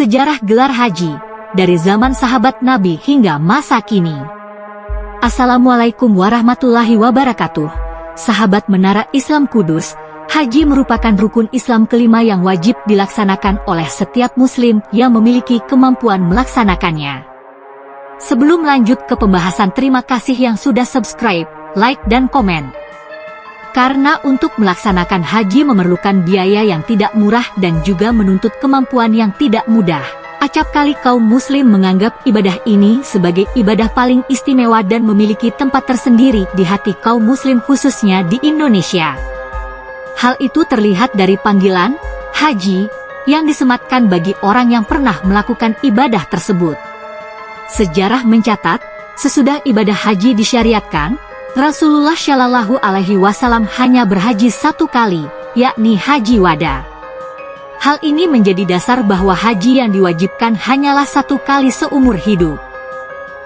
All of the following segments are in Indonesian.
Sejarah gelar haji, dari zaman sahabat Nabi hingga masa kini. Assalamualaikum warahmatullahi wabarakatuh. Sahabat Menara Islam Kudus, haji merupakan rukun Islam kelima yang wajib dilaksanakan oleh setiap muslim yang memiliki kemampuan melaksanakannya. Sebelum lanjut ke pembahasan, terima kasih yang sudah subscribe, like dan komen. Karena untuk melaksanakan haji memerlukan biaya yang tidak murah dan juga menuntut kemampuan yang tidak mudah. Acap kali kaum muslim menganggap ibadah ini sebagai ibadah paling istimewa dan memiliki tempat tersendiri di hati kaum muslim khususnya di Indonesia. Hal itu terlihat dari panggilan haji yang disematkan bagi orang yang pernah melakukan ibadah tersebut. Sejarah mencatat, sesudah ibadah haji disyariatkan, Rasulullah Shallallahu Alaihi Wasallam hanya berhaji satu kali, yakni haji wada. Hal ini menjadi dasar bahwa haji yang diwajibkan hanyalah satu kali seumur hidup.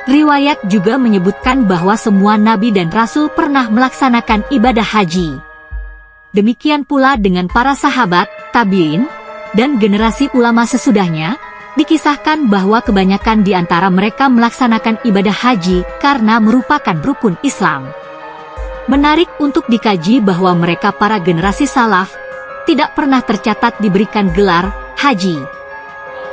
Riwayat juga menyebutkan bahwa semua nabi dan rasul pernah melaksanakan ibadah haji. Demikian pula dengan para sahabat, tabi'in, dan generasi ulama sesudahnya. Dikisahkan bahwa kebanyakan di antara mereka melaksanakan ibadah haji karena merupakan rukun Islam. Menarik untuk dikaji bahwa mereka para generasi salaf tidak pernah tercatat diberikan gelar haji.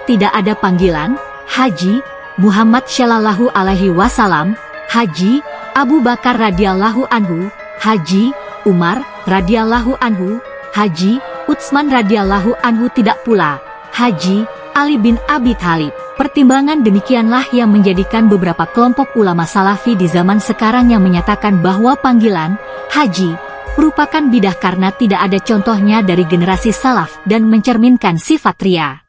Tidak ada panggilan haji Muhammad Shallallahu Alaihi Wasallam, haji Abu Bakar radhiyallahu anhu, haji Umar radhiyallahu anhu, haji Utsman radhiyallahu anhu, tidak pula haji Ali bin Abi Thalib. Pertimbangan demikianlah yang menjadikan beberapa kelompok ulama salafi di zaman sekarang yang menyatakan bahwa panggilan haji merupakan bidah karena tidak ada contohnya dari generasi salaf dan mencerminkan sifat ria.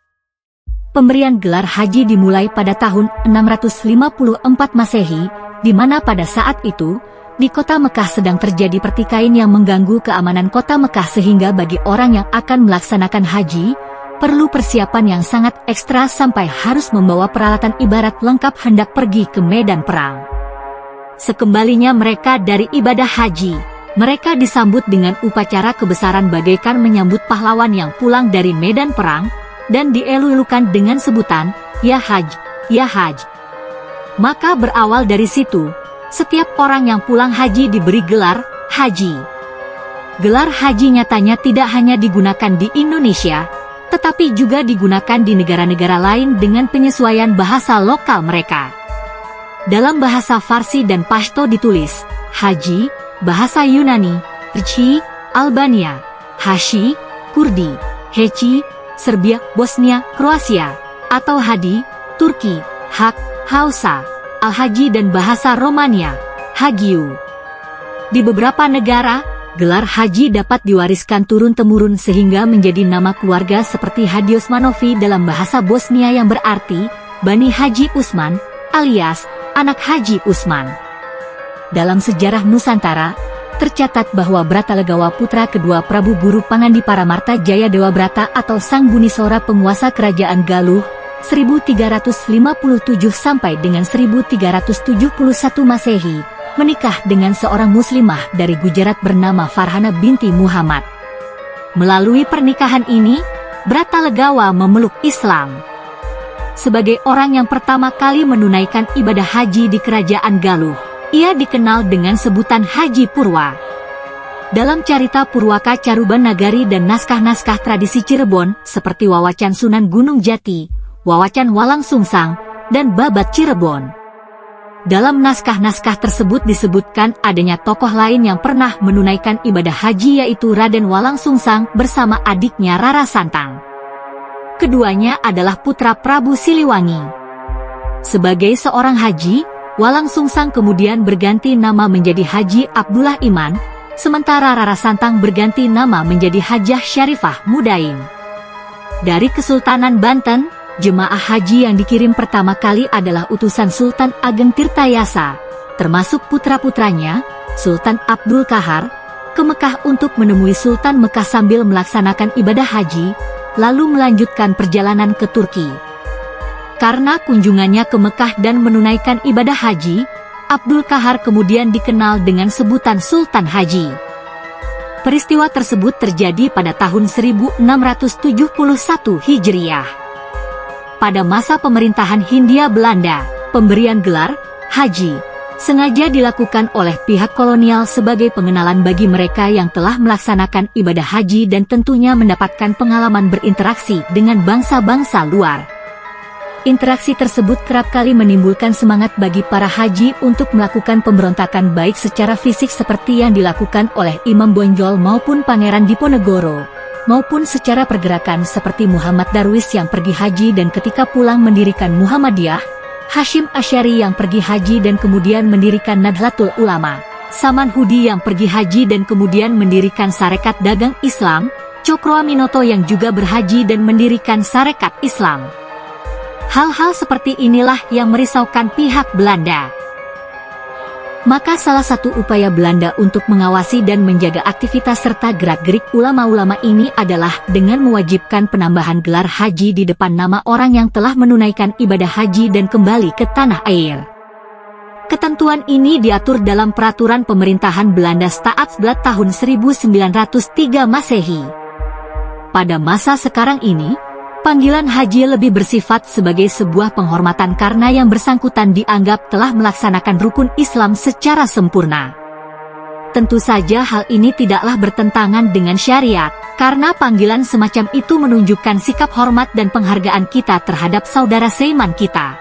Pemberian gelar haji dimulai pada tahun 654 Masehi, di mana pada saat itu di kota Mekah sedang terjadi pertikaian yang mengganggu keamanan kota Mekah, sehingga bagi orang yang akan melaksanakan haji perlu persiapan yang sangat ekstra sampai harus membawa peralatan ibarat lengkap hendak pergi ke medan perang. Sekembalinya mereka dari ibadah haji, mereka disambut dengan upacara kebesaran bagaikan menyambut pahlawan yang pulang dari medan perang, dan dielu-elukan dengan sebutan, "Ya Haj, Ya Haj." Maka berawal dari situ, setiap orang yang pulang haji diberi gelar haji. Gelar haji nyatanya tidak hanya digunakan di Indonesia, tetapi juga digunakan di negara-negara lain dengan penyesuaian bahasa lokal mereka. Dalam bahasa Farsi dan Pashto ditulis haji, bahasa Yunani, Rci, Albania, Hashi, Kurdi, Heci, Serbia, Bosnia, Kroasia, atau Hadi, Turki, Hak, Hausa, Al-Haji, dan bahasa Romania, Hagiu. Di beberapa negara, gelar haji dapat diwariskan turun-temurun sehingga menjadi nama keluarga seperti Hadi Osmanovi dalam bahasa Bosnia yang berarti Bani Haji Usman alias anak Haji Usman. Dalam sejarah Nusantara, tercatat bahwa Bratalegawa putra kedua Prabu Guru Pangandipara Marta Jaya Dewabrata atau Sang Bunisora penguasa kerajaan Galuh 1357 sampai dengan 1371 Masehi, menikah dengan seorang muslimah dari Gujarat bernama Farhana binti Muhammad. Melalui pernikahan ini, Bratalegawa memeluk Islam. Sebagai orang yang pertama kali menunaikan ibadah haji di kerajaan Galuh, ia dikenal dengan sebutan Haji Purwa. Dalam carita Purwaka Caruban Nagari dan naskah-naskah tradisi Cirebon seperti Wawacan Sunan Gunung Jati, Wawacan Walang Sungsang, dan Babat Cirebon. Dalam naskah-naskah tersebut disebutkan adanya tokoh lain yang pernah menunaikan ibadah haji, yaitu Raden Walang Sungsang bersama adiknya Rara Santang. Keduanya adalah putra Prabu Siliwangi. Sebagai seorang haji, Walang Sungsang kemudian berganti nama menjadi Haji Abdullah Iman, sementara Rara Santang berganti nama menjadi Hajah Syarifah Mudain. Dari Kesultanan Banten, jemaah haji yang dikirim pertama kali adalah utusan Sultan Ageng Tirtayasa, termasuk putra-putranya, Sultan Abdul Kahar, ke Mekah untuk menemui Sultan Mekah sambil melaksanakan ibadah haji, lalu melanjutkan perjalanan ke Turki. Karena kunjungannya ke Mekah dan menunaikan ibadah haji, Abdul Kahar kemudian dikenal dengan sebutan Sultan Haji. Peristiwa tersebut terjadi pada tahun 1671 Hijriah. pada masa pemerintahan Hindia Belanda. Pemberian gelar haji sengaja dilakukan oleh pihak kolonial sebagai pengenalan bagi mereka yang telah melaksanakan ibadah haji dan tentunya mendapatkan pengalaman berinteraksi dengan bangsa-bangsa luar. Interaksi tersebut kerap kali menimbulkan semangat bagi para haji untuk melakukan pemberontakan baik secara fisik seperti yang dilakukan oleh Imam Bonjol maupun Pangeran Diponegoro, maupun secara pergerakan seperti Muhammad Darwis yang pergi haji dan ketika pulang mendirikan Muhammadiyah, Hashim Asy'ari yang pergi haji dan kemudian mendirikan Nahdlatul Ulama, Saman Hudi yang pergi haji dan kemudian mendirikan Sarekat Dagang Islam, Cokro Aminoto yang juga berhaji dan mendirikan Sarekat Islam. Hal-hal seperti inilah yang merisaukan pihak Belanda. Maka salah satu upaya Belanda untuk mengawasi dan menjaga aktivitas serta gerak-gerik ulama-ulama ini adalah dengan mewajibkan penambahan gelar haji di depan nama orang yang telah menunaikan ibadah haji dan kembali ke tanah air. Ketentuan ini diatur dalam peraturan pemerintahan Belanda Staatsblad tahun 1903 Masehi. Pada masa sekarang ini, panggilan haji lebih bersifat sebagai sebuah penghormatan karena yang bersangkutan dianggap telah melaksanakan rukun Islam secara sempurna. Tentu saja hal ini tidaklah bertentangan dengan syariat, karena panggilan semacam itu menunjukkan sikap hormat dan penghargaan kita terhadap saudara seiman kita.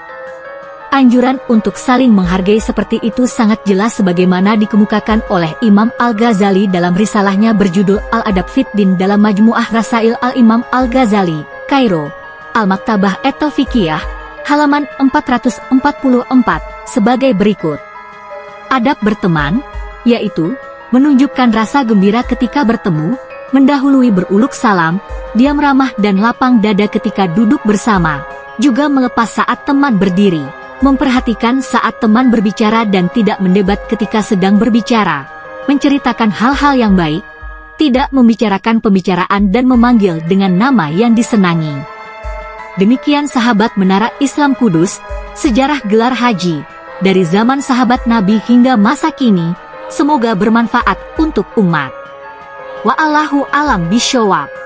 Anjuran untuk saling menghargai seperti itu sangat jelas sebagaimana dikemukakan oleh Imam Al-Ghazali dalam risalahnya berjudul Al-Adab Fid Din dalam Majmu'ah Rasail Al-Imam Al-Ghazali, Kairo, Al-Maktabah Et-Taufiqiyah, halaman 444, sebagai berikut. Adab berteman, yaitu, menunjukkan rasa gembira ketika bertemu, mendahului beruluk salam, diam ramah dan lapang dada ketika duduk bersama, juga melepas saat teman berdiri, memperhatikan saat teman berbicara dan tidak mendebat ketika sedang berbicara, menceritakan hal-hal yang baik, tidak membicarakan pembicaraan dan memanggil dengan nama yang disenangi. Demikian sahabat Menara Islam Kudus, sejarah gelar haji, dari zaman sahabat Nabi hingga masa kini, semoga bermanfaat untuk umat. Wa'allahu a'lam bishawab.